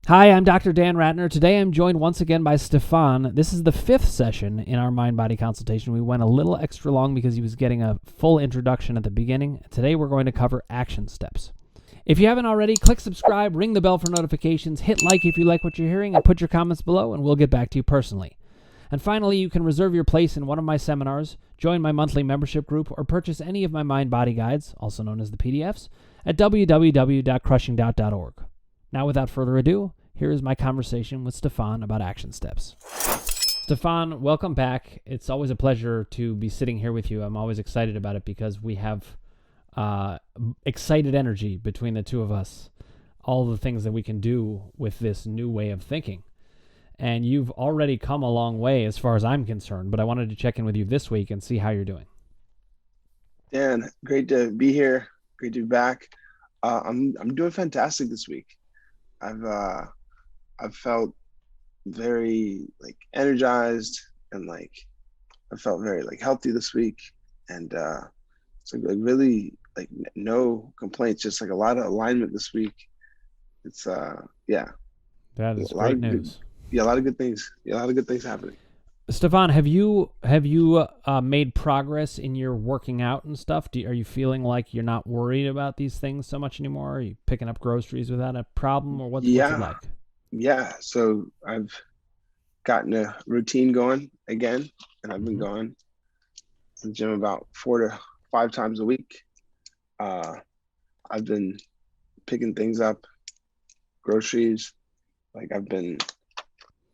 Hi, I'm Dr. Dan Ratner. Today I'm joined once again by Stephan. This is the fifth session in our mind-body consultation. We went a little extra long because he was getting a full introduction at the beginning. Today we're going to cover action steps. If you haven't already, click subscribe, ring the bell for notifications, hit like if you like what you're hearing, and put your comments below, and we'll get back to you personally. And finally, you can reserve your place in one of my seminars, join my monthly membership group, or purchase any of my mind-body guides, also known as the PDFs, at www.crushingdoubt.org. Now, without further ado, here is my conversation with Stephan about action steps. Stephan, welcome back. It's always a pleasure to be sitting here with you. I'm always excited about it because we have excited energy between the two of us, all the things that we can do with this new way of thinking. And you've already come a long way as far as I'm concerned, but I wanted to check in with you this week and see how you're doing. Dan, great to be here. Great to be back. I'm doing fantastic this week. I've felt very energized and I felt very healthy this week, and it's really no complaints. Just a lot of alignment this week. It's yeah, That is a lot great of good, news. yeah, a lot of good things. Yeah, a lot of good things happening. Stephan, have you made progress in your working out and stuff? Are you feeling like you're not worried about these things so much anymore? Are you picking up groceries without a problem, or what's it Yeah, like? yeah. So I've gotten a routine going again, and I've been Mm-hmm. going to the gym about 4 to 5 times a week. Uh, I've been picking things up, groceries. I've been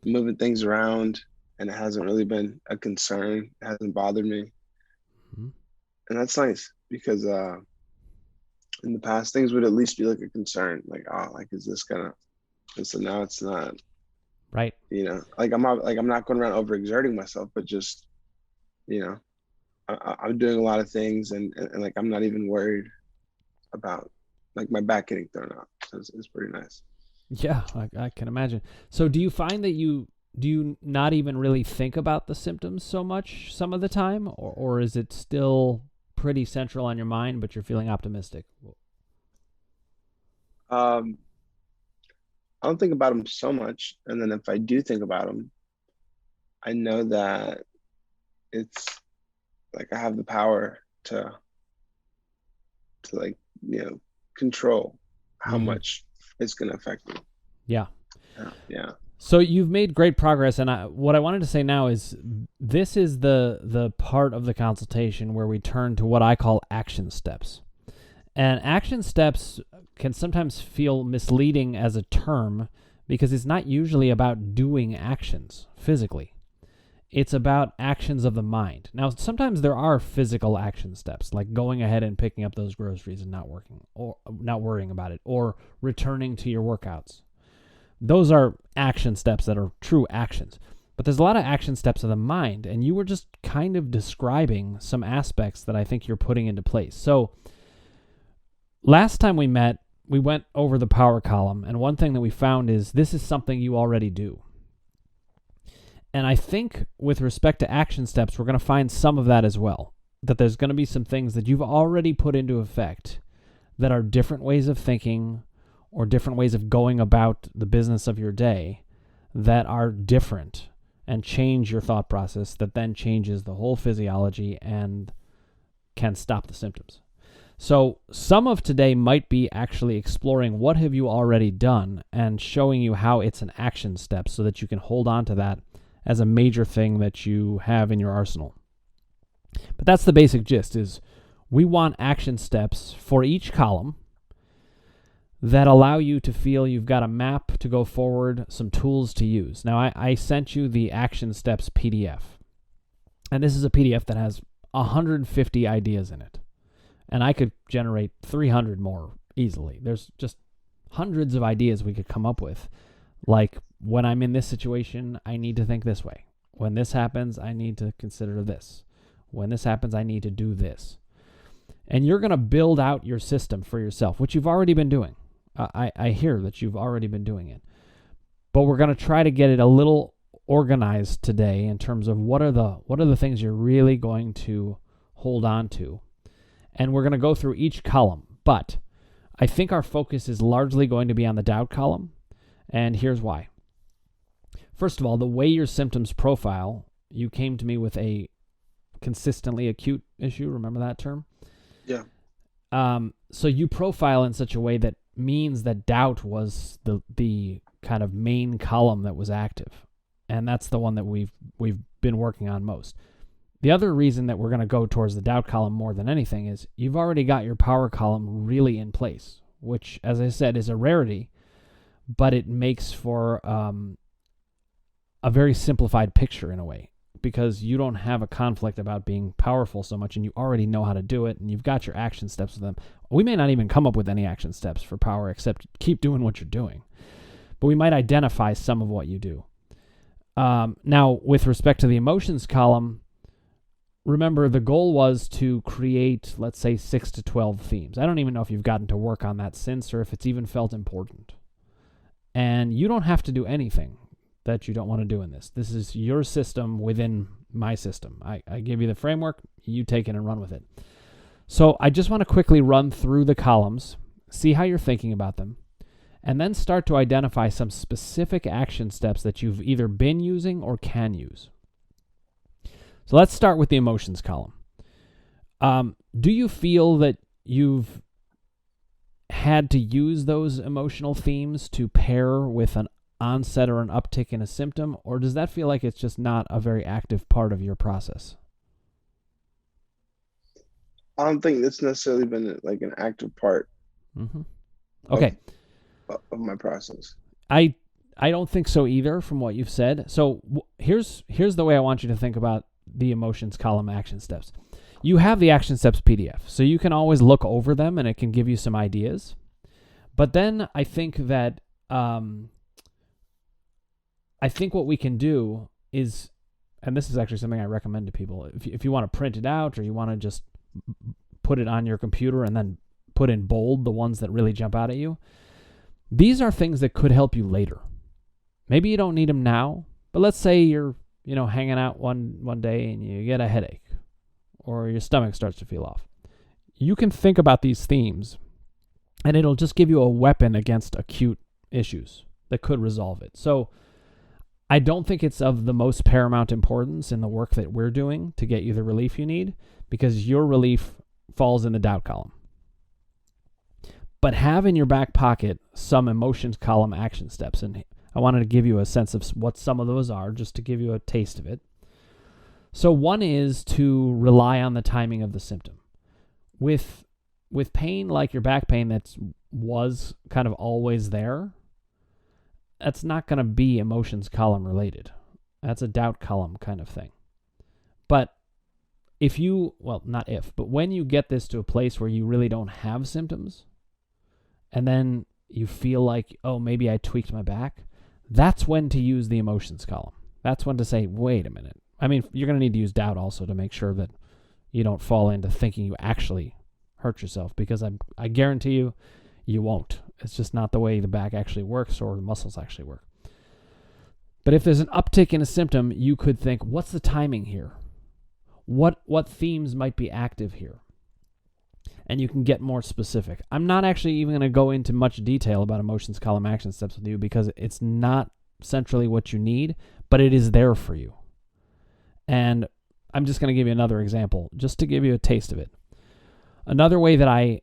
moving things around, and it hasn't really been a concern. It hasn't bothered me, Mm-hmm. and that's nice because in the past things would at least be a concern. Is this gonna? And so now it's not. Right. I'm not going around overexerting myself, but just you know, I'm doing a lot of things, and I'm not even worried about my back getting thrown out. So it's pretty nice. Yeah, I can imagine. So do you find that do you not even really think about the symptoms so much some of the time, or is it still pretty central on your mind, but you're feeling optimistic? Um, I don't think about them so much, and then if I do think about them, I know that it's I have the power to control how Mm-hmm. much it's going to affect me. Yeah. Yeah. So you've made great progress, and what I wanted to say now is this is the part of the consultation where we turn to what I call action steps. And action steps can sometimes feel misleading as a term because it's not usually about doing actions physically. It's about actions of the mind. Now, sometimes there are physical action steps, like going ahead and picking up those groceries and not worrying about it, or returning to your workouts. Those are action steps that are true actions. But there's a lot of action steps of the mind, and you were just kind of describing some aspects that I think you're putting into place. So last time we met, we went over the power column, and one thing that we found is this is something you already do. And I think with respect to action steps, we're going to find some of that as well, that there's going to be some things that you've already put into effect that are different ways of thinking or different ways of going about the business of your day that are different and change your thought process that then changes the whole physiology and can stop the symptoms. So some of today might be actually exploring what have you already done and showing you how it's an action step so that you can hold on to that as a major thing that you have in your arsenal. But that's the basic gist, is we want action steps for each column that allow you to feel you've got a map to go forward, some tools to use. Now, I sent you the action steps PDF, and this is a PDF that has 150 ideas in it, and I could generate 300 more easily. There's just hundreds of ideas we could come up with, like when I'm in this situation, I need to think this way. When this happens, I need to consider this. When this happens, I need to do this. And you're going to build out your system for yourself, which you've already been doing. I hear that you've already been doing it. But we're going to try to get it a little organized today in terms of what are the things you're really going to hold on to. And we're going to go through each column. But I think our focus is largely going to be on the doubt column. And here's why. First of all, the way your symptoms profile, you came to me with a consistently acute issue. Remember that term? Yeah. So you profile in such a way that means that doubt was the kind of main column that was active. And that's the one that we've been working on most. The other reason that we're going to go towards the doubt column more than anything is you've already got your power column really in place, which, as I said, is a rarity, but it makes for a very simplified picture in a way, because you don't have a conflict about being powerful so much, and you already know how to do it, and you've got your action steps with them. We may not even come up with any action steps for power except keep doing what you're doing, but we might identify some of what you do. Now, with respect to the emotions column, remember the goal was to create, let's say, 6 to 12 themes. I don't even know if you've gotten to work on that since, or if it's even felt important. And you don't have to do anything that you don't want to do in this. This is your system within my system. I give you the framework, you take it and run with it. So I just want to quickly run through the columns, see how you're thinking about them, and then start to identify some specific action steps that you've either been using or can use. So let's start with the emotions column. Do you feel that you've had to use those emotional themes to pair with an onset or an uptick in a symptom, or does that feel like it's just not a very active part of your process? I don't think it's necessarily been like an active part. Mm-hmm. Okay. Of my process. I don't think so either from what you've said. So here's the way I want you to think about the emotions column action steps. You have the action steps PDF, so you can always look over them and it can give you some ideas. But then I think that what we can do is, and this is actually something I recommend to people, if you want to print it out or you want to just put it on your computer and then put in bold the ones that really jump out at you, these are things that could help you later. Maybe you don't need them now, but let's say you're hanging out one day and you get a headache or your stomach starts to feel off. You can think about these themes and it'll just give you a weapon against acute issues that could resolve it. So I don't think it's of the most paramount importance in the work that we're doing to get you the relief you need, because your relief falls in the doubt column. But have in your back pocket some emotions column action steps. And I wanted to give you a sense of what some of those are, just to give you a taste of it. So one is to rely on the timing of the symptom. With pain like your back pain that was kind of always there, that's not going to be emotions column related. That's a doubt column kind of thing. But when you get this to a place where you really don't have symptoms, and then you feel like, oh, maybe I tweaked my back, that's when to use the emotions column. That's when to say, wait a minute. I mean, you're going to need to use doubt also to make sure that you don't fall into thinking you actually hurt yourself, because I guarantee you, you won't. It's just not the way the back actually works or the muscles actually work. But if there's an uptick in a symptom, you could think, what's the timing here? What themes might be active here? And you can get more specific. I'm not actually even going to go into much detail about emotions column action steps with you, because it's not centrally what you need, but it is there for you. And I'm just going to give you another example, just to give you a taste of it. Another way that I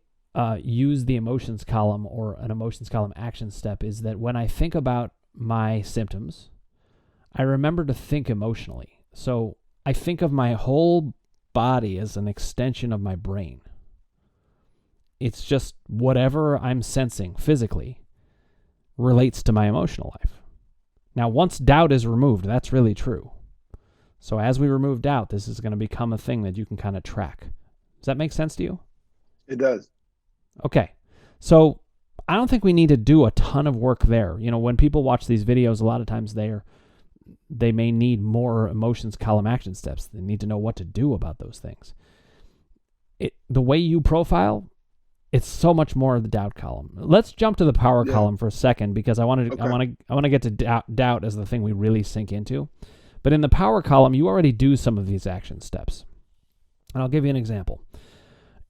use the emotions column or an emotions column action step is that when I think about my symptoms, I remember to think emotionally. So I think of my whole body as an extension of my brain. It's just whatever I'm sensing physically relates to my emotional life. Now, once doubt is removed, that's really true. So as we remove doubt, this is going to become a thing that you can kind of track. Does that make sense to you? It does. Okay. So I don't think we need to do a ton of work there. When people watch these videos, a lot of times they may need more emotions column action steps. They need to know what to do about those things. The way you profile, it's so much more of the doubt column. Let's jump to the power column for a second, because I want to get to doubt as the thing we really sink into. But in the power column, you already do some of these action steps. And I'll give you an example.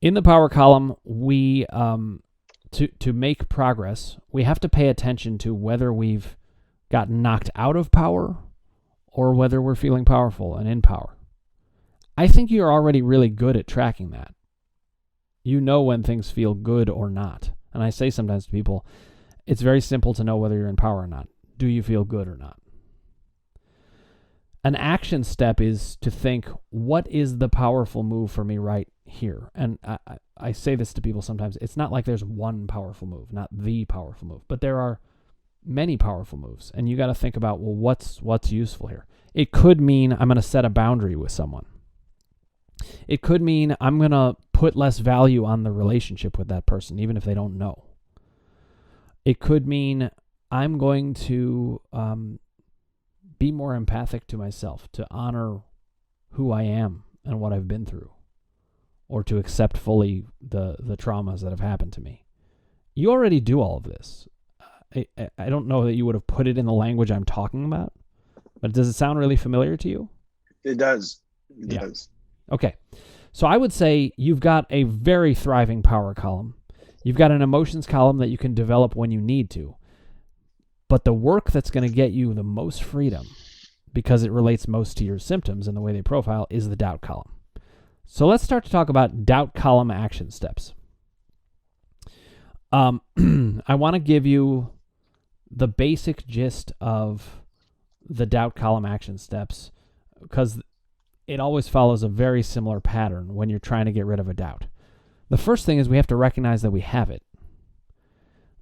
In the power column, we to make progress, we have to pay attention to whether we've gotten knocked out of power or whether we're feeling powerful and in power. I think you're already really good at tracking that. You know when things feel good or not. And I say sometimes to people, it's very simple to know whether you're in power or not. Do you feel good or not? An action step is to think, what is the powerful move for me right here? And I say this to people sometimes. It's not like there's one powerful move, not the powerful move, but there are many powerful moves. And you got to think about, well, what's useful here? It could mean I'm going to set a boundary with someone. It could mean I'm going to put less value on the relationship with that person, even if they don't know. It could mean I'm going to be more empathic to myself, to honor who I am and what I've been through, or to accept fully the traumas that have happened to me. You already do all of this. I don't know that you would have put it in the language I'm talking about, but does it sound really familiar to you? It does. It does. Okay. So I would say you've got a very thriving power column. You've got an emotions column that you can develop when you need to. But the work that's going to get you the most freedom, because it relates most to your symptoms and the way they profile, is the doubt column. So let's start to talk about doubt column action steps. I want to give you the basic gist of the doubt column action steps, because it always follows a very similar pattern when you're trying to get rid of a doubt. The first thing is we have to recognize that we have it.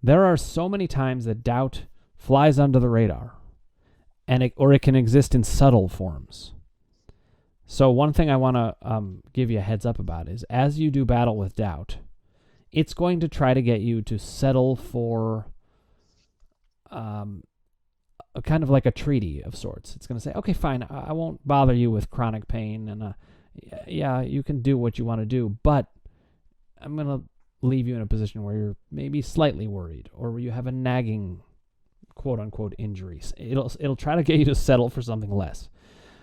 There are so many times that doubt flies under the radar, and it can exist in subtle forms. So one thing I want to give you a heads up about is, as you do battle with doubt, it's going to try to get you to settle for a kind of like a treaty of sorts. It's going to say, okay, fine, I won't bother you with chronic pain, and yeah, you can do what you want to do, but I'm going to leave you in a position where you're maybe slightly worried, or where you have a nagging quote-unquote injuries. It'll try to get you to settle for something less.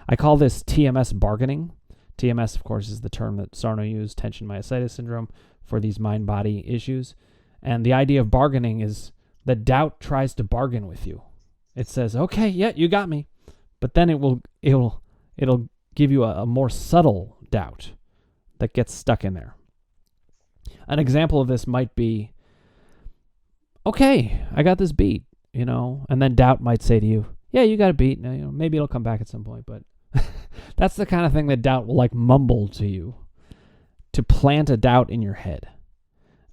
I call this TMS bargaining. TMS, of course, is the term that Sarno used, tension myositis syndrome, for these mind-body issues. And the idea of bargaining is that doubt tries to bargain with you. It says, okay, yeah, you got me. But then it'll give you a more subtle doubt that gets stuck in there. An example of this might be, okay, I got this beat, and then doubt might say to you, yeah, you got a beat. Now, maybe it'll come back at some point, but that's the kind of thing that doubt will like mumble to you, to plant a doubt in your head.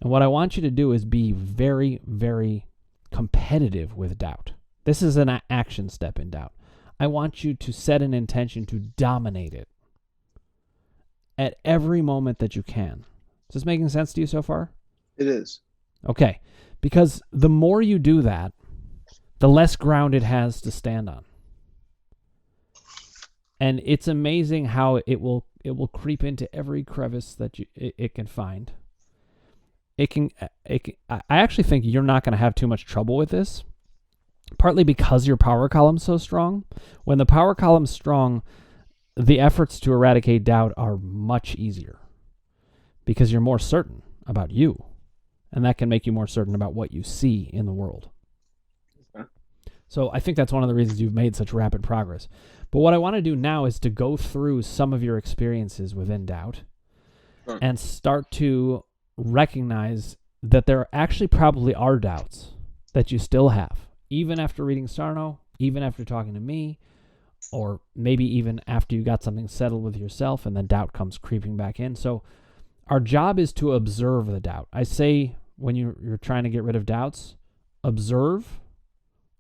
And what I want you to do is be very, very competitive with doubt. This is an action step in doubt. I want you to set an intention to dominate it at every moment that you can. Is this making sense to you so far? It is. Okay. Because the more you do that, the less ground it has to stand on. And it's amazing how it will creep into every crevice that it can find. I actually think you're not going to have too much trouble with this, partly because your power column's so strong. When the power column's strong, the efforts to eradicate doubt are much easier because you're more certain about you, and that can make you more certain about what you see in the world. So I think that's one of the reasons you've made such rapid progress. But what I want to do now is to go through some of your experiences within doubt and start to recognize that there actually probably are doubts that you still have, even after reading Sarno, even after talking to me, or maybe even after you got something settled with yourself and then doubt comes creeping back in. So our job is to observe the doubt. I say when you're trying to get rid of doubts, observe,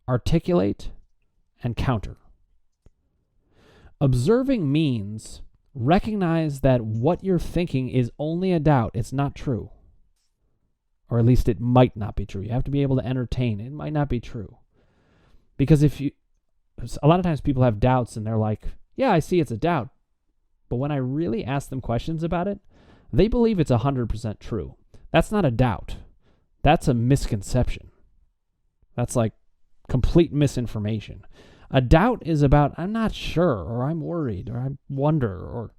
articulate, and counter. Observing means recognize that what you're thinking is only a doubt. It's not true. Or at least it might not be true. You have to be able to entertain. It might not be true. Because a lot of times people have doubts and they're like, yeah, I see it's a doubt. But when I really ask them questions about it, they believe it's 100% true. That's not a doubt. That's a misconception. That's like complete misinformation. A doubt is about, I'm not sure, or I'm worried, or I wonder, or...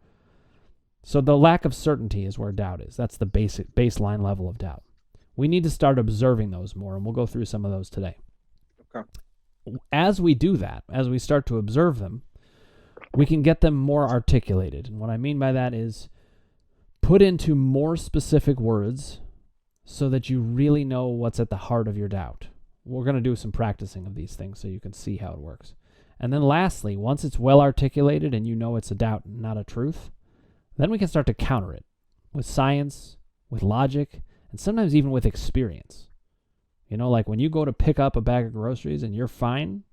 So the lack of certainty is where doubt is. That's the baseline level of doubt. We need to start observing those more, and we'll go through some of those today. Okay. As we do that, as we start to observe them, we can get them more articulated. And what I mean by that is put into more specific words so that you really know what's at the heart of your doubt. We're going to do some practicing of these things so you can see how it works. And then lastly, once it's well articulated and you know it's a doubt, not a truth, then we can start to counter it with science, with logic, and sometimes even with experience. You know, like when you go to pick up a bag of groceries and you're fine,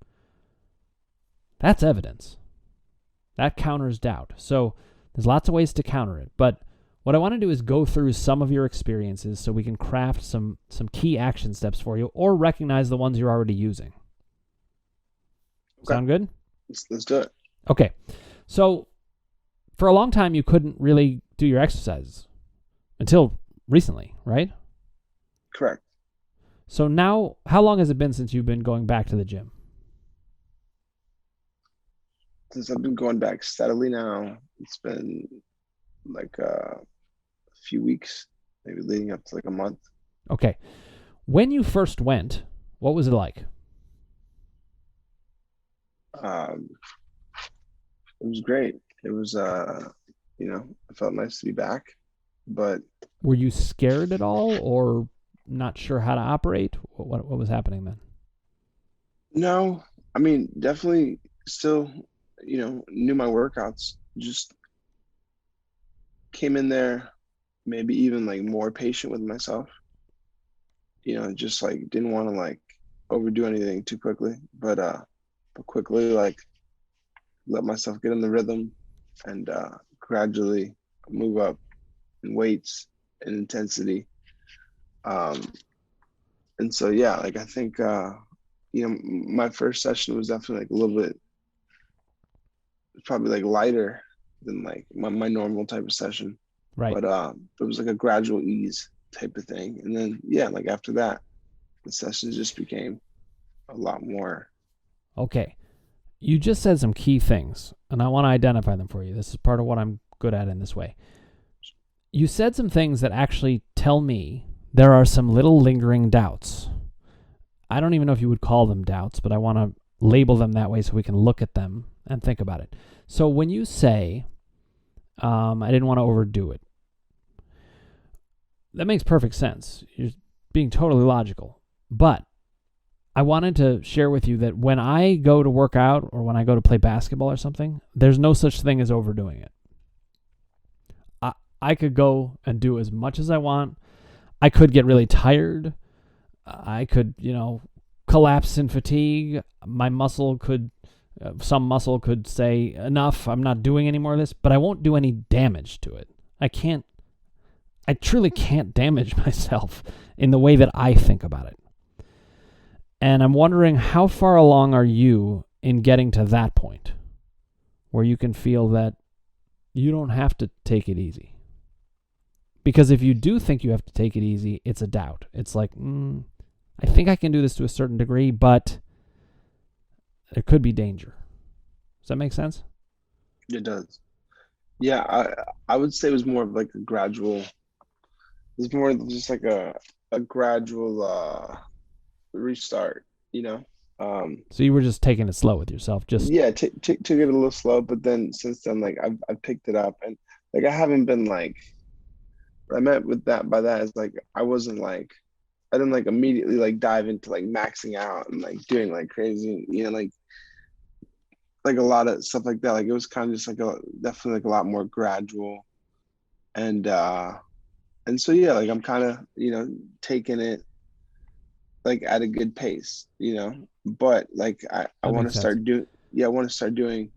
that's evidence. That counters doubt. So there's lots of ways to counter it. But what I want to do is go through some of your experiences so we can craft some key action steps for you, or recognize the ones you're already using. Okay. Sound good? Let's do it. Okay. So for a long time, you couldn't really do your exercises until recently, right? Correct. So now, how long has it been since you've been going back to the gym? Since I've been going back steadily now, it's been like a few weeks, maybe leading up to like a month. Okay. When you first went, what was it like? It was great. It was, it felt nice to be back, but. Were you scared at all or not sure how to operate? What was happening then? No, I mean, definitely still, knew my workouts, just came in there, maybe even like more patient with myself, just like didn't want to like overdo anything too quickly, but quickly like let myself get in the rhythm and gradually move up in weights and intensity. And so, yeah, like I think, my first session was definitely like a little bit, probably like lighter than like my normal type of session. Right. But it was like a gradual ease type of thing. And then, yeah, like after that, the sessions just became a lot more. Okay. You just said some key things, and I want to identify them for you. This is part of what I'm good at in this way. You said some things that actually tell me there are some little lingering doubts. I don't even know if you would call them doubts, but I want to label them that way so we can look at them and think about it. So when you say, I didn't want to overdo it, that makes perfect sense. You're being totally logical. But I wanted to share with you that when I go to work out or when I go to play basketball or something, there's no such thing as overdoing it. I could go and do as much as I want. I could get really tired. I could, collapse in fatigue. My muscle could, some muscle could say, enough, I'm not doing any more of this, but I won't do any damage to it. I truly can't damage myself in the way that I think about it. And I'm wondering, how far along are you in getting to that point where you can feel that you don't have to take it easy? Because if you do think you have to take it easy, it's a doubt. It's like, I think I can do this to a certain degree, but there could be danger. Does that make sense? It does. Yeah, I would say it was more of like a gradual, it's more just like a gradual restart, So you were just taking it slow with yourself, just took it a little slow, but then since then, like I've picked it up, and like I haven't been like, what I meant with that by that is like I didn't like immediately like dive into like maxing out and like doing like crazy, like a lot of stuff like that. Like it was kind of just like definitely like a lot more gradual, and so yeah, like I'm kind of taking it like at a good pace, but like I want to start doing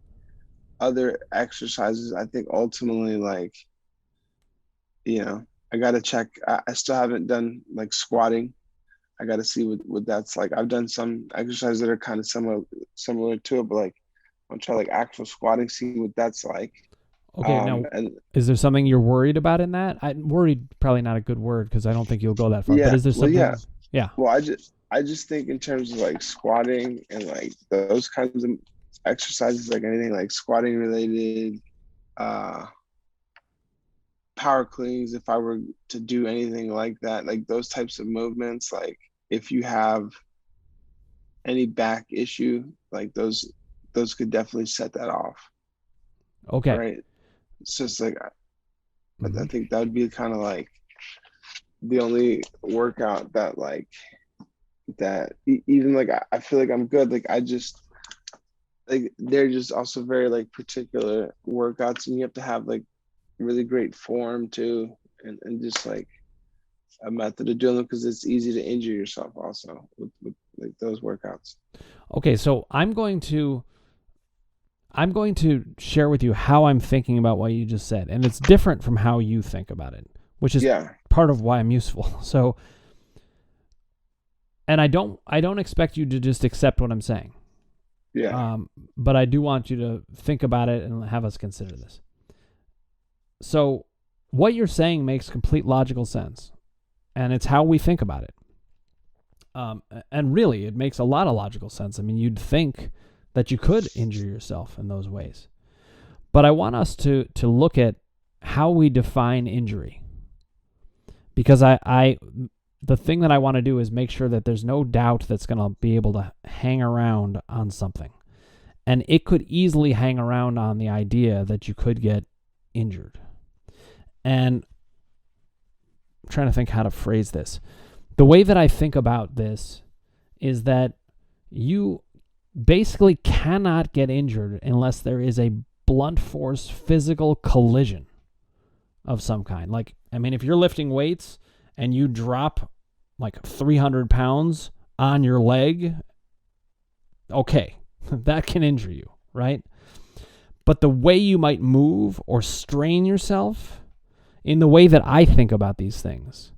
other exercises. I think ultimately, like, I got to check. I still haven't done like squatting. I got to see what that's like. I've done some exercises that are kind of similar to it, but like I'll try like actual squatting, see what that's like. Okay, now, is there something you're worried about in that? Worried, probably not a good word because I don't think you'll go that far. Yeah, but is there something? Well, yeah. Well, I just think in terms of like squatting and like those kinds of exercises, like anything like squatting related, power cleans, if I were to do anything like that, like those types of movements, like if you have any back issue, like those could definitely set that off. Okay. Right. It's just like Mm-hmm. I think that would be kind of like the only workout that like that even like I feel like I'm good. Like I just like they're just also very like particular workouts, and you have to have like really great form too, and just like a method of doing them, because it's easy to injure yourself also with like those workouts. Okay, so I'm going to share with you how I'm thinking about what you just said, and it's different from how you think about it, which is Yeah. part of why I'm useful. So, and I don't expect you to just accept what I'm saying. Yeah. But I do want you to think about it and have us consider this. So, what you're saying makes complete logical sense, and it's how we think about it. And really, it makes a lot of logical sense. I mean, you'd think that you could injure yourself in those ways. But I want us to look at how we define injury. Because the thing that I want to do is make sure that there's no doubt that's going to be able to hang around on something. And it could easily hang around on the idea that you could get injured. And I'm trying to think how to phrase this. The way that I think about this is that you basically cannot get injured unless there is a blunt force physical collision of some kind. Like, I mean, if you're lifting weights and you drop like 300 pounds on your leg, okay, that can injure you, right? But the way you might move or strain yourself, in the way that I think about these things,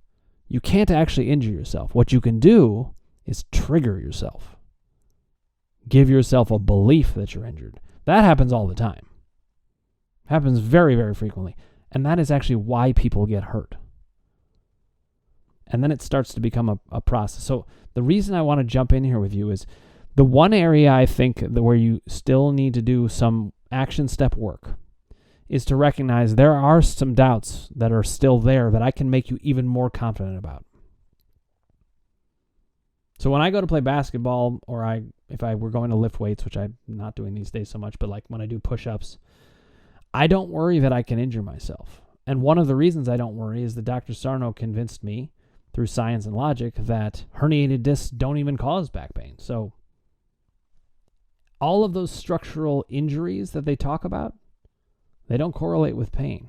you can't actually injure yourself. What you can do is trigger yourself. Give yourself a belief that you're injured. That happens all the time. Happens very, very frequently. And that is actually why people get hurt. And then it starts to become a process. So the reason I want to jump in here with you is the one area I think that where you still need to do some action step work is to recognize there are some doubts that are still there that I can make you even more confident about. So when I go to play basketball, or if I were going to lift weights, which I'm not doing these days so much, but like when I do push-ups, I don't worry that I can injure myself. And one of the reasons I don't worry is that Dr. Sarno convinced me through science and logic that herniated discs don't even cause back pain. So all of those structural injuries that they talk about, they don't correlate with pain.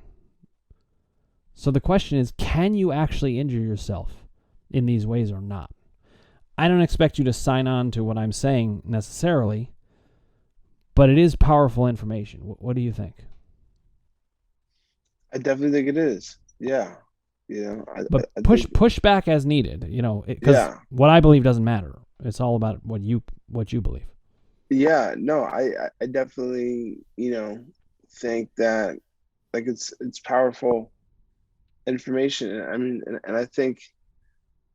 So the question is, can you actually injure yourself in these ways or not? I don't expect you to sign on to what I'm saying necessarily, but it is powerful information. What do you think? I definitely think it is. Yeah. But I think, push back as needed, because what I believe doesn't matter. It's all about what you believe. Yeah, no, I definitely, think that like it's powerful information. I mean, and I think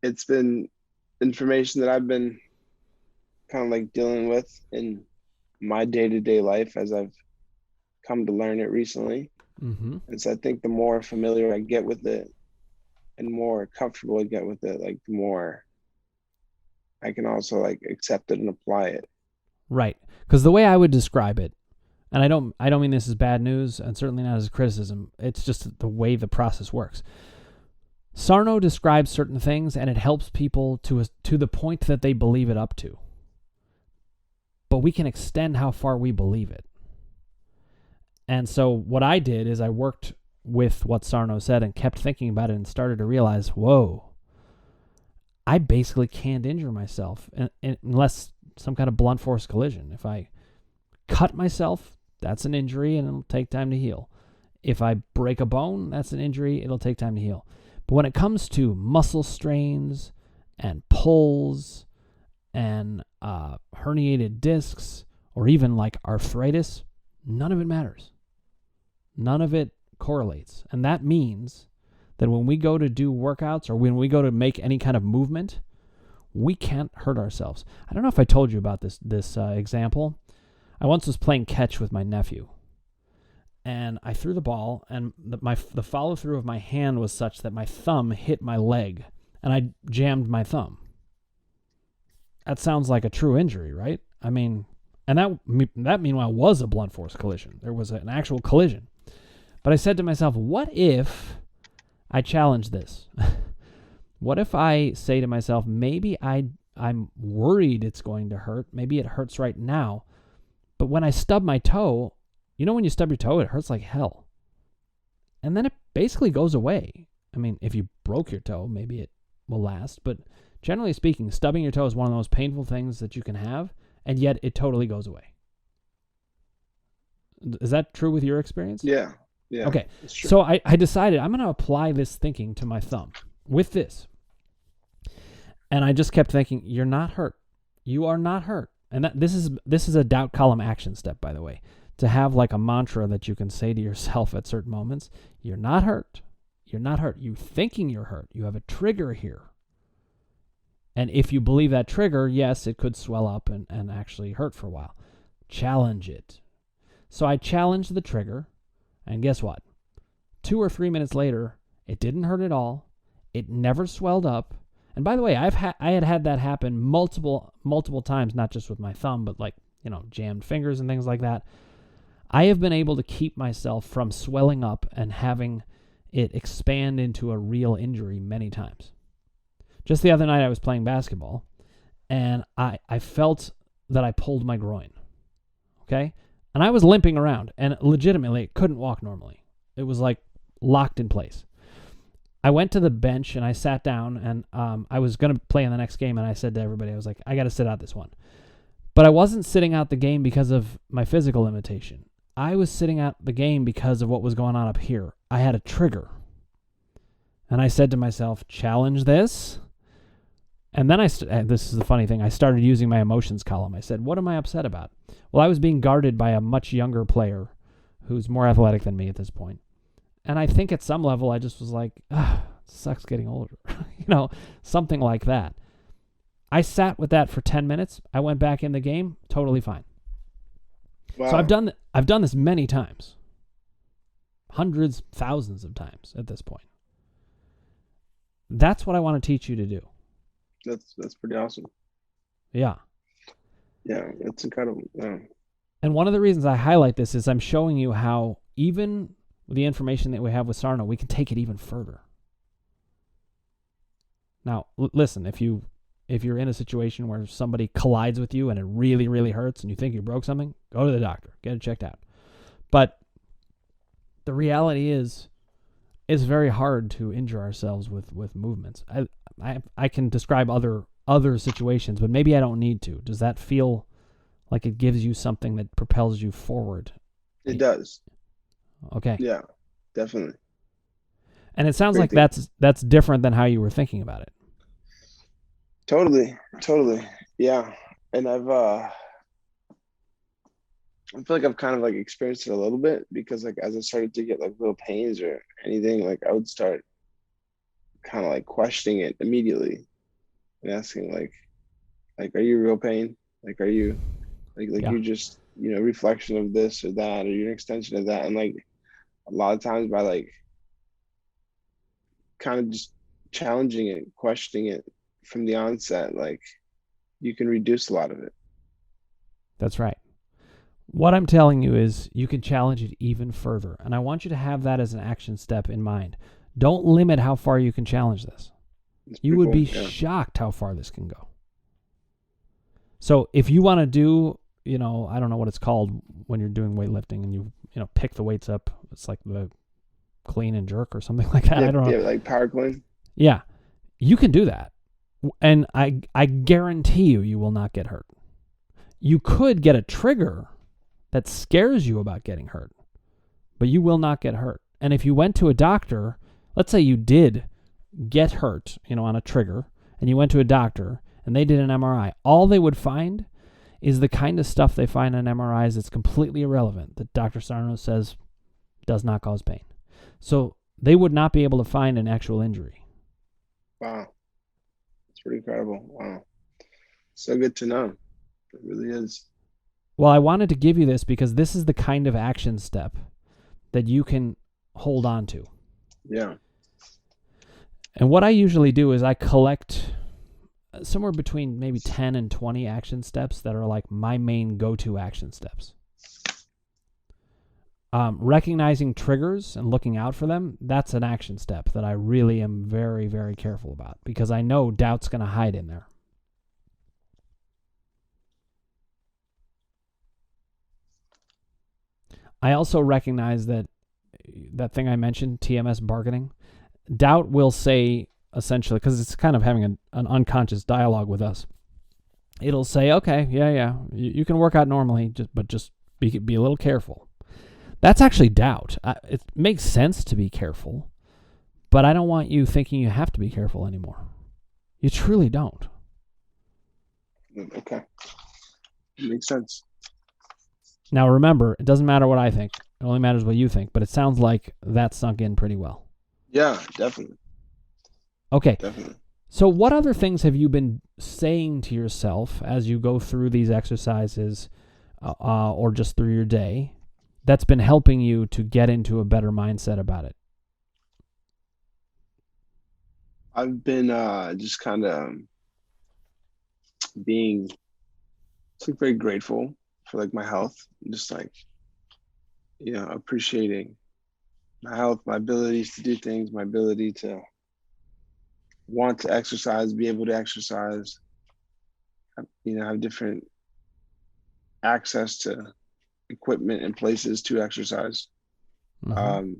it's been information that I've been kind of like dealing with in my day-to-day life as I've come to learn it recently. Mm-hmm. And so I think the more familiar I get with it and more comfortable I get with it, like the more I can also like accept it and apply it. Right. Because the way I would describe it, and I don't mean this as bad news and certainly not as criticism, it's just the way the process works. Sarno describes certain things and it helps people to the point that they believe it up to. But we can extend how far we believe it. And so what I did is I worked with what Sarno said and kept thinking about it and started to realize, whoa, I basically can't injure myself unless some kind of blunt force collision. If I cut myself, that's an injury and it'll take time to heal. If I break a bone, that's an injury, it'll take time to heal. But when it comes to muscle strains and pulls and herniated discs or even like arthritis, none of it matters. None of it correlates. And that means that when we go to do workouts or when we go to make any kind of movement, we can't hurt ourselves. I don't know if I told you about this example. I once was playing catch with my nephew. and I threw the ball, and the follow through of my hand was such that my thumb hit my leg, and I jammed my thumb. That sounds like a true injury, right? I mean, and that meanwhile was a blunt force collision. There was an actual collision. But I said to myself, what if I challenge this? What if I say to myself, maybe I'm worried it's going to hurt. Maybe it hurts right now. But when I stub my toe, when you stub your toe, it hurts like hell. And then it basically goes away. I mean, if you broke your toe, maybe it will last. But generally speaking, stubbing your toe is one of the most painful things that you can have, and yet it totally goes away. Is that true with your experience? Yeah. Okay. So I decided I'm going to apply this thinking to my thumb with this. And I just kept thinking, you're not hurt. You are not hurt. And this is a doubt column action step, by the way, to have like a mantra that you can say to yourself at certain moments. You're not hurt. You're not hurt. You thinking you're hurt. You have a trigger here. And if you believe that trigger, yes, it could swell up and actually hurt for a while. Challenge it. So I challenged the trigger, and guess what? 2 or 3 minutes later, it didn't hurt at all. It never swelled up. And by the way, I had that happen multiple times, not just with my thumb, but like, jammed fingers and things like that. I have been able to keep myself from swelling up and having it expand into a real injury many times. Just the other night, I was playing basketball, and I felt that I pulled my groin, okay? And I was limping around, and legitimately couldn't walk normally. It was like locked in place. I went to the bench, and I sat down, and I was going to play in the next game, and I said to everybody, I was like, I got to sit out this one. But I wasn't sitting out the game because of my physical limitation. I was sitting out the game because of what was going on up here. I had a trigger. And I said to myself, challenge this. And then this is the funny thing, I started using my emotions column. I said, what am I upset about? Well, I was being guarded by a much younger player who's more athletic than me at this point. And I think at some level, I just was like, it sucks getting older. Something like that. I sat with that for 10 minutes. I went back in the game, totally fine. Wow. So I've done this many times. Hundreds, thousands of times at this point. That's what I want to teach you to do. That's pretty awesome. Yeah. Yeah, it's incredible. Yeah. And one of the reasons I highlight this is I'm showing you how even with the information that we have with Sarno, we can take it even further. Now, listen, if you're in a situation where somebody collides with you and it really, really hurts and you think you broke something, go to the doctor, get it checked out. But the reality is, it's very hard to injure ourselves with movements. I can describe other situations, but maybe I don't need to. Does that feel like it gives you something that propels you forward? It does. Okay. Yeah, definitely. And it sounds like that's different than how you were thinking about it. Totally. Yeah. And I feel like I've kind of like experienced it a little bit because like as I started to get like little pains or anything, like I would start kind of like questioning it immediately and asking like are you real pain? Like are you you're just reflection of this or that, or you're an extension of that? And like a lot of times by like kind of just challenging it, questioning it from the onset, like you can reduce a lot of it. That's right. What I'm telling you is you can challenge it even further. And I want you to have that as an action step in mind. Don't limit how far you can challenge this. You would be shocked how far this can go. So if you want to do, I don't know what it's called when you're doing weightlifting and you pick the weights up. It's like the clean and jerk or something like that. I don't know. Yeah, like power clean. Yeah. You can do that. And I guarantee you will not get hurt. You could get a trigger that scares you about getting hurt, but you will not get hurt. And if you went to a doctor, let's say you did get hurt, on a trigger, and you went to a doctor and they did an MRI, all they would find is the kind of stuff they find on MRIs that's completely irrelevant, that Dr. Sarno says does not cause pain. So they would not be able to find an actual injury. Wow. It's pretty incredible. Wow. So good to know. It really is. Well, I wanted to give you this because this is the kind of action step that you can hold on to. Yeah. And what I usually do is I collect somewhere between maybe 10 and 20 action steps that are like my main go-to action steps. Recognizing triggers and looking out for them, that's an action step that I really am very, very careful about because I know doubt's going to hide in there. I also recognize that thing I mentioned, TMS bargaining, doubt will say essentially, because it's kind of having an unconscious dialogue with us. It'll say, okay, yeah, you can work out normally, but just be a little careful. That's actually doubt. It makes sense to be careful, but I don't want you thinking you have to be careful anymore. You truly don't. Okay. Makes sense. Now remember, it doesn't matter what I think. It only matters what you think, but it sounds like that sunk in pretty well. Yeah, definitely. Okay. Definitely. So what other things have you been saying to yourself as you go through these exercises or just through your day that's been helping you to get into a better mindset about it? I've been just kind of being very grateful for like my health, just like, appreciating my health, my abilities to do things, my ability to want to exercise, be able to exercise, have different access to equipment and places to exercise. And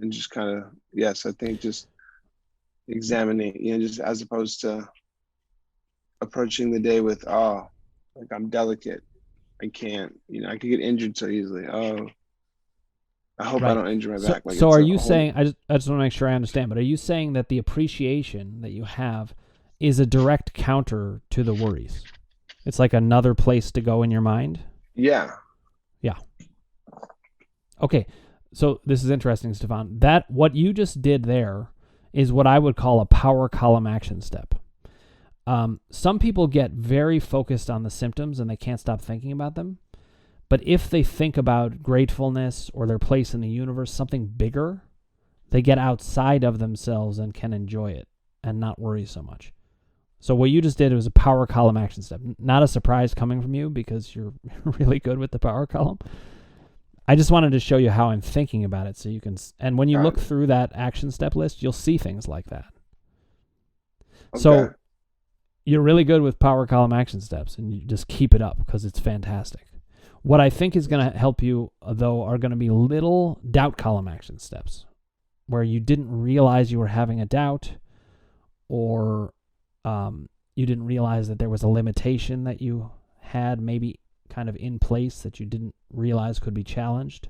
just kind of, yes, I think just examining, just as opposed to approaching the day with, like I'm delicate. I can't, I could get injured so easily. I hope I don't injure my back. So are you saying, I just want to make sure I understand, but are you saying that the appreciation that you have is a direct counter to the worries? It's like another place to go in your mind? Yeah. Yeah. Okay. So this is interesting, Stephan. What you just did there is what I would call a power column action step. Some people get very focused on the symptoms and they can't stop thinking about them. But if they think about gratefulness or their place in the universe, something bigger, they get outside of themselves and can enjoy it and not worry so much. So what you just did was a power column action step. Not a surprise coming from you because you're really good with the power column. I just wanted to show you how I'm thinking about it so you can, and when you look through that action step list, you'll see things like that. Okay. So you're really good with power column action steps and you just keep it up because it's fantastic. What I think is going to help you, though, are going to be little doubt column action steps where you didn't realize you were having a doubt or you didn't realize that there was a limitation that you had maybe kind of in place that you didn't realize could be challenged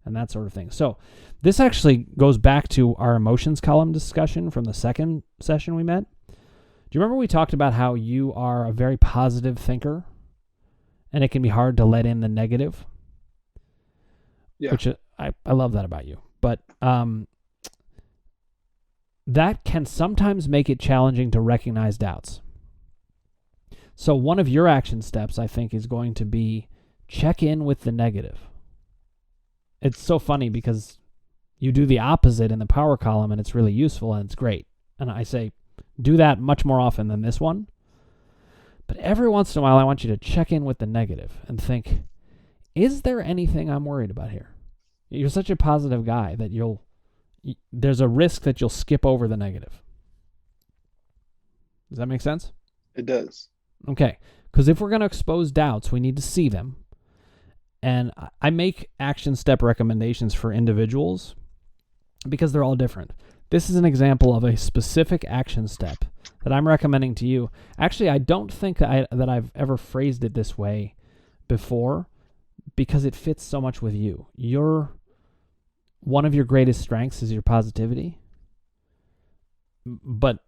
and that sort of thing. So this actually goes back to our emotions column discussion from the second session we met. Do you remember we talked about how you are a very positive thinker? And it can be hard to let in the negative. Yeah. Which I love that about you. But that can sometimes make it challenging to recognize doubts. So one of your action steps, I think, is going to be check in with the negative. It's so funny because you do the opposite in the power column and it's really useful and it's great. And I say, do that much more often than this one. But every once in a while, I want you to check in with the negative and think, is there anything I'm worried about here? You're such a positive guy that there's a risk that you'll skip over the negative. Does that make sense? It does. Okay. Because if we're going to expose doubts, we need to see them. And I make action step recommendations for individuals because they're all different. This is an example of a specific action step that I'm recommending to you. Actually, I don't think that I've ever phrased it this way before because it fits so much with you. One of your greatest strengths is your positivity, but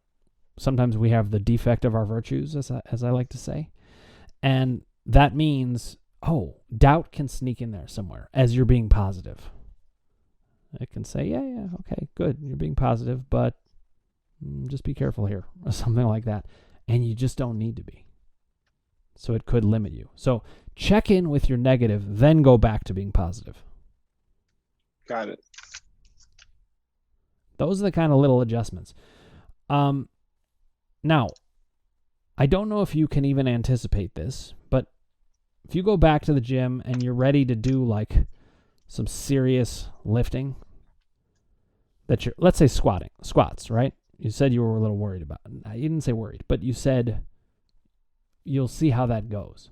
sometimes we have the defect of our virtues, as I like to say. And that means, doubt can sneak in there somewhere as you're being positive. It can say, yeah, okay, good, you're being positive, but just be careful here, or something like that. And you just don't need to be. So it could limit you. So check in with your negative, then go back to being positive. Got it. Those are the kind of little adjustments. Now, I don't know if you can even anticipate this, but if you go back to the gym and you're ready to do like some serious lifting, let's say squats, right? You said you were a little worried about it. You didn't say worried, but you said you'll see how that goes.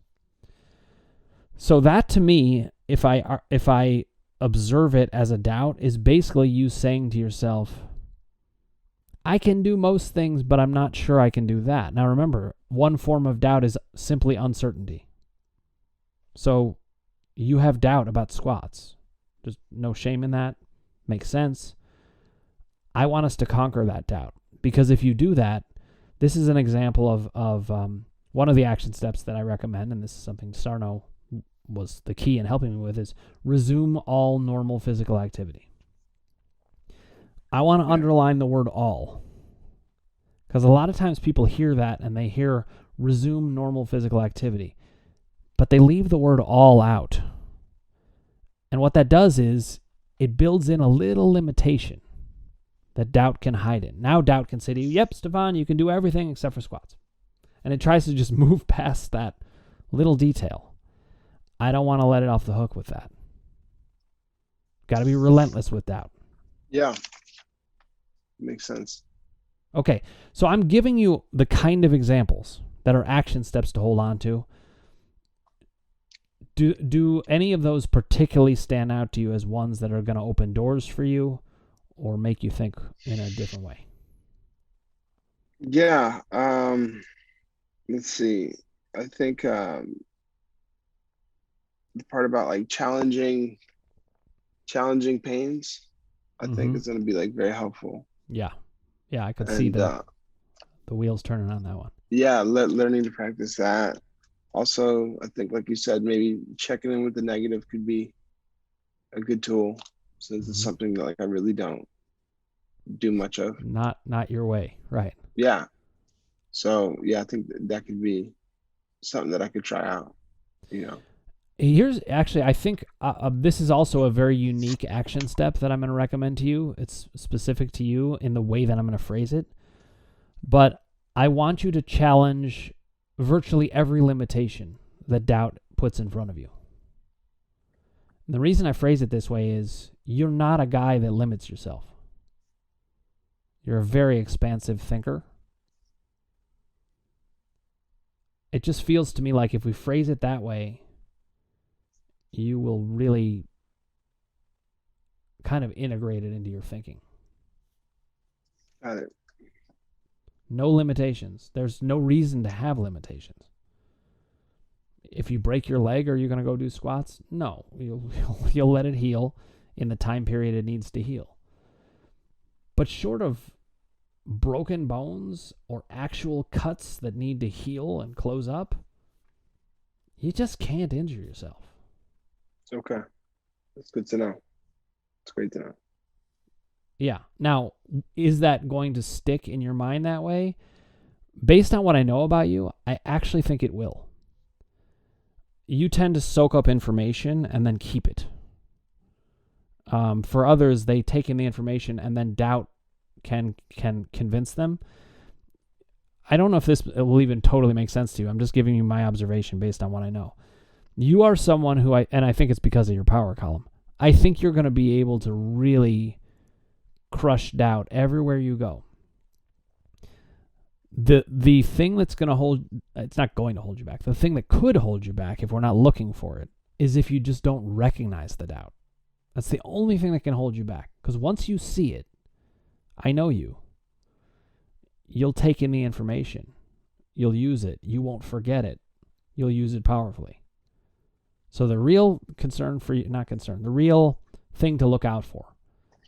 So that to me, if I observe it as a doubt, is basically you saying to yourself, I can do most things, but I'm not sure I can do that. Now remember, one form of doubt is simply uncertainty. So you have doubt about squats. There's no shame in that. Makes sense. I want us to conquer that doubt, because if you do that, this is an example of one of the action steps that I recommend, and this is something Sarno was the key in helping me with, is resume all normal physical activity. I want to underline the word all, because a lot of times people hear that and they hear resume normal physical activity, but they leave the word all out. And what that does is it builds in a little limitation that doubt can hide in. Now doubt can say to you, yep, Stephan, you can do everything except for squats. And it tries to just move past that little detail. I don't want to let it off the hook with that. Got to be relentless with doubt. Yeah. Makes sense. Okay, so I'm giving you the kind of examples that are action steps to hold on to. Do any of those particularly stand out to you as ones that are going to open doors for you or make you think in a different way? Yeah. Let's see. I think the part about like challenging pains, I think is going to be like very helpful. Yeah. Yeah, I could see the wheels turning on that one. Yeah, learning to practice that. Also, I think, like you said, maybe checking in with the negative could be a good tool, since it's something that like I really don't do much of. Not your way, right? Yeah. So yeah, I think that could be something that I could try out. Here's actually, I think this is also a very unique action step that I'm going to recommend to you. It's specific to you in the way that I'm going to phrase it. But I want you to challenge virtually every limitation that doubt puts in front of you. And the reason I phrase it this way is you're not a guy that limits yourself. You're a very expansive thinker. It just feels to me like if we phrase it that way, you will really kind of integrate it into your thinking. Got it. No limitations. There's no reason to have limitations. If you break your leg, are you going to go do squats? No. You'll let it heal in the time period it needs to heal. But short of broken bones or actual cuts that need to heal and close up, you just can't injure yourself. Okay. That's good to know. It's great to know. Yeah. Now, is that going to stick in your mind that way? Based on what I know about you, I actually think it will. You tend to soak up information and then keep it. For others, they take in the information and then doubt can convince them. I don't know if this will even totally make sense to you. I'm just giving you my observation based on what I know. You are someone who and I think it's because of your power column. I think you're going to be able to really crush doubt everywhere you go. The thing that's going to it's not going to hold you back. The thing that could hold you back if we're not looking for it is if you just don't recognize the doubt. That's the only thing that can hold you back. Because once you see it, I know you'll take in the information. You'll use it. You won't forget it. You'll use it powerfully. So the real concern for you, the real thing to look out for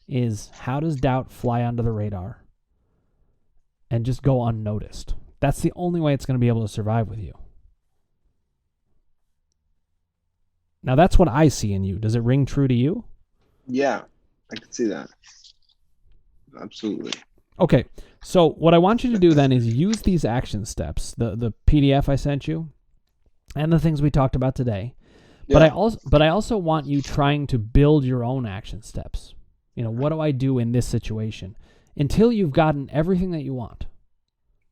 is how does doubt fly under the radar and just go unnoticed? That's the only way it's going to be able to survive with you. Now that's what I see in you. Does it ring true to you? Yeah, I can see that. Absolutely. Okay, so what I want you to do then is use these action steps, the PDF I sent you, and the things we talked about today, But Yeah. I also want you trying to build your own action steps. What do I do in this situation? Until you've gotten everything that you want,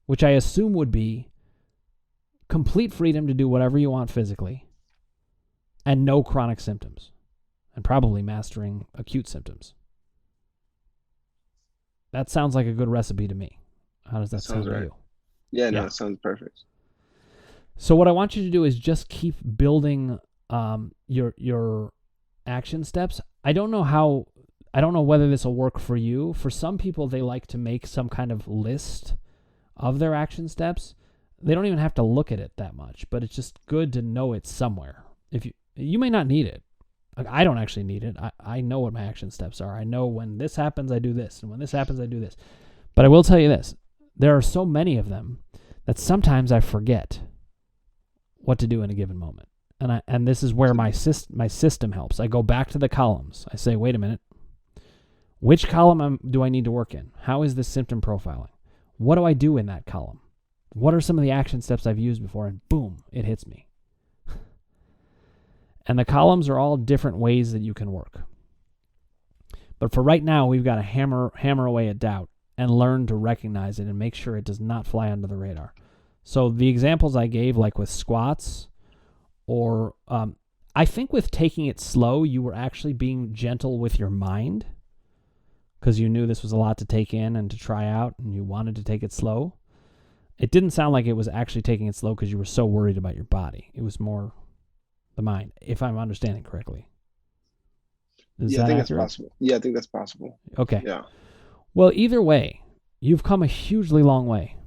which I assume would be complete freedom to do whatever you want physically and no chronic symptoms, and probably mastering acute symptoms. That sounds like a good recipe to me. How does that sound Sounds to right. you? Yeah, no, Yeah. it sounds perfect. So what I want you to do is just keep building your action steps. I don't know whether this will work for you. For some people, they like to make some kind of list of their action steps. They don't even have to look at it that much, but it's just good to know it's somewhere. If you may not need it. Like, I don't actually need it. I know what my action steps are. I know when this happens, I do this, and when this happens, I do this. But I will tell you this: there are so many of them that sometimes I forget what to do in a given moment. And this is where my system helps. I go back to the columns. I say, wait a minute, which column do I need to work in? How is this symptom profiling? What do I do in that column? What are some of the action steps I've used before? And boom, it hits me. And the columns are all different ways that you can work. But for right now, we've got to hammer away at doubt and learn to recognize it and make sure it does not fly under the radar. So the examples I gave, like with squats, or I think with taking it slow, you were actually being gentle with your mind because you knew this was a lot to take in and to try out, and you wanted to take it slow. It didn't sound like it was actually taking it slow because you were so worried about your body. It was more the mind, if I'm understanding correctly. Is Yeah, I that think accurate? that's possible. Yeah, I think that's possible. Okay. Yeah. Well, either way, you've come a hugely long way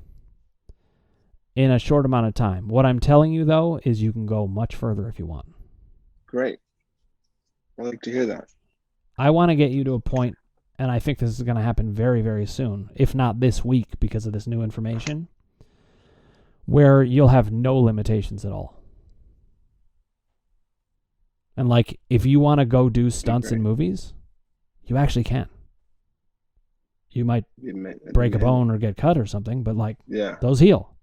in a short amount of time. What I'm telling you, though, is you can go much further if you want. Great. I like to hear that. I want to get you to a point, and I think this is going to happen very, very soon, if not this week because of this new information, where you'll have no limitations at all. And like, if you want to go do stunts in movies, you actually can. You might break a bone or get cut or something, but like, those heal.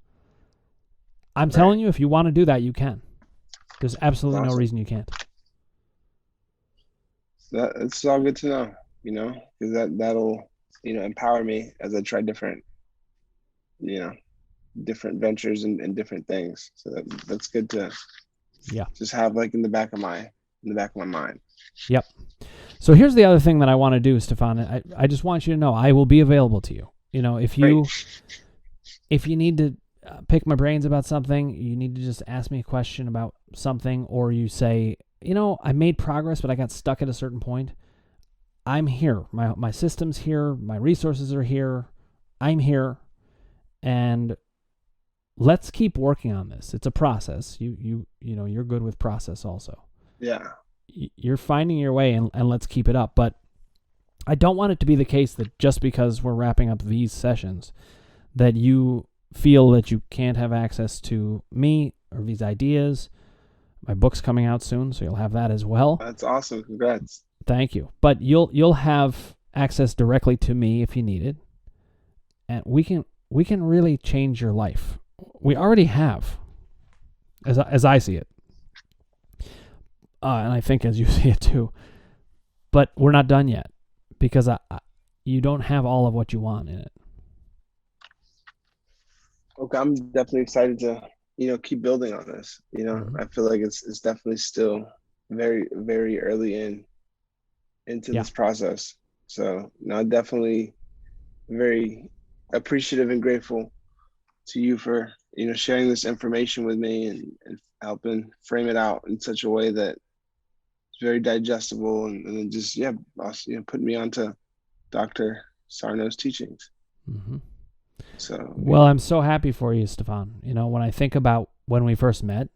I'm telling you, if you want to do that, you can. There's absolutely no reason you can't. It's all good to know, because that'll, empower me as I try different ventures and different things. So that's good to just have like in the back of my mind. Yep. So here's the other thing that I want to do, Stephan. I just want you to know I will be available to you. If you need to pick my brains about something, you need to just ask me a question about something, or you say, I made progress, but I got stuck at a certain point. I'm here. My system's here. My resources are here. I'm here. And let's keep working on this. It's a process. You're good with process also. Yeah. You're finding your way, and let's keep it up. But I don't want it to be the case that just because we're wrapping up these sessions that you feel that you can't have access to me or these ideas. My book's coming out soon, so you'll have that as well. That's awesome. Congrats. Thank you. But you'll have access directly to me if you need it. And we can really change your life. We already have, as I see it. And I think as you see it too. But we're not done yet because you don't have all of what you want in it. Okay, I'm definitely excited to, keep building on this. I feel like it's definitely still very, very early into this process. So definitely very appreciative and grateful to you for, sharing this information with me and helping frame it out in such a way that it's very digestible and then just, putting me onto Dr. Sarno's teachings. Mm-hmm. So, well, I'm so happy for you, Stephan. When I think about when we first met,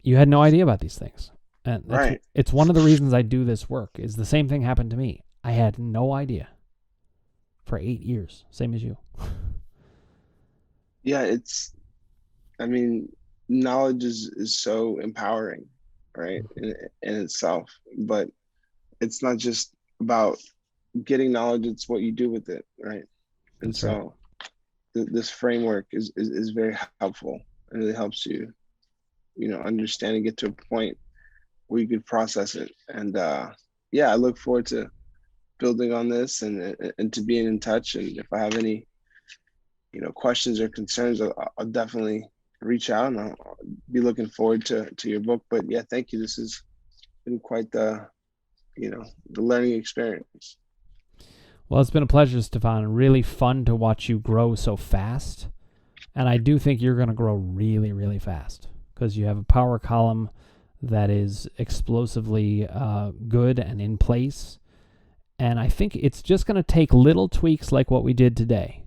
you had no idea about these things. And it's one of the reasons I do this work is the same thing happened to me. I had no idea for 8 years, same as you. Yeah, knowledge is so empowering, right, in itself. But it's not just about getting knowledge, it's what you do with it, right? And That's right. So this framework is very helpful and really helps you, understand and get to a point where you could process it. And yeah, I look forward to building on this and to being in touch. And if I have any, questions or concerns, I'll definitely reach out, and I'll be looking forward to your book. But yeah, thank you. This has been quite the learning experience. Well, it's been a pleasure, Stephan. Really fun to watch you grow so fast. And I do think you're going to grow really, really fast because you have a power column that is explosively good and in place. And I think it's just going to take little tweaks like what we did today.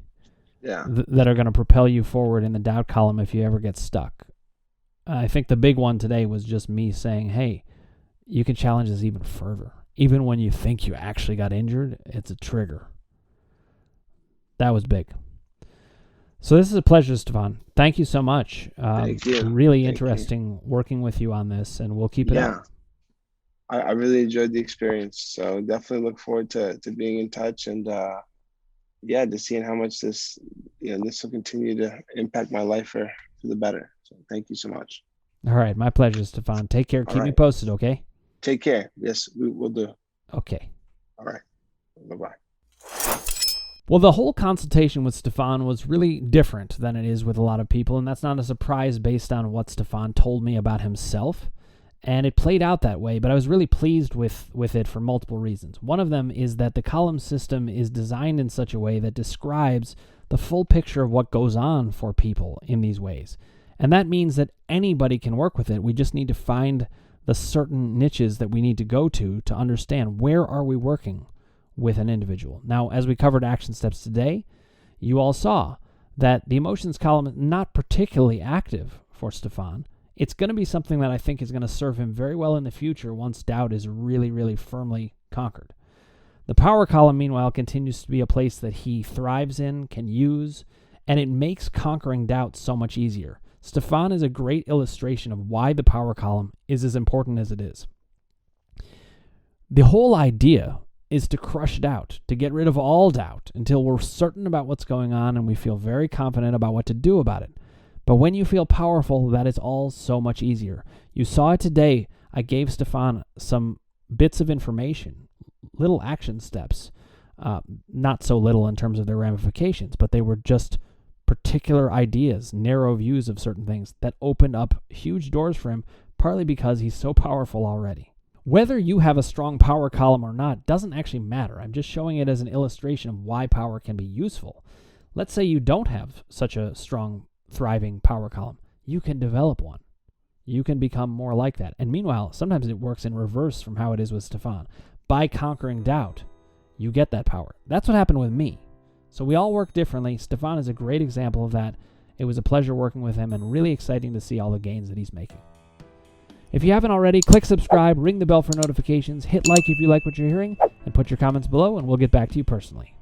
Yeah. That are going to propel you forward in the doubt column if you ever get stuck. I think the big one today was just me saying, hey, you can challenge this even further. Even when you think you actually got injured, it's a trigger. That was big. So this is a pleasure, Stephan. Thank you so much. Thank you. Really Thank interesting working with you on this, and we'll keep it up. I really enjoyed the experience. So definitely look forward to being in touch and to seeing how much this will continue to impact my life for the better. So thank you so much. All right. My pleasure, Stephan. Take care. Keep me posted, okay? Take care. Yes, we will do. Okay. All right. Bye-bye. Well, the whole consultation with Stephan was really different than it is with a lot of people, and that's not a surprise based on what Stephan told me about himself. And it played out that way, but I was really pleased with it for multiple reasons. One of them is that the column system is designed in such a way that describes the full picture of what goes on for people in these ways. And that means that anybody can work with it. We just need to find the certain niches that we need to go to understand where are we working with an individual. Now, as we covered action steps today, you all saw that the emotions column is not particularly active for Stephan. It's going to be something that I think is going to serve him very well in the future once doubt is really, really firmly conquered. The power column, meanwhile, continues to be a place that he thrives in, can use, and it makes conquering doubt so much easier. Stephan is a great illustration of why the power column is as important as it is. The whole idea is to crush doubt, to get rid of all doubt until we're certain about what's going on and we feel very confident about what to do about it. But when you feel powerful, that is all so much easier. You saw it today. I gave Stephan some bits of information, little action steps, not so little in terms of their ramifications, but they were just particular ideas, narrow views of certain things that opened up huge doors for him, partly because he's so powerful already. Whether you have a strong power column or not doesn't actually matter. I'm just showing it as an illustration of why power can be useful. Let's say you don't have such a strong, thriving power column. You can develop one. You can become more like that. And meanwhile, sometimes it works in reverse from how it is with Stephan. By conquering doubt, you get that power. That's what happened with me. So we all work differently. Stephan is a great example of that. It was a pleasure working with him and really exciting to see all the gains that he's making. If you haven't already, click subscribe, ring the bell for notifications, hit like if you like what you're hearing, and put your comments below, and we'll get back to you personally.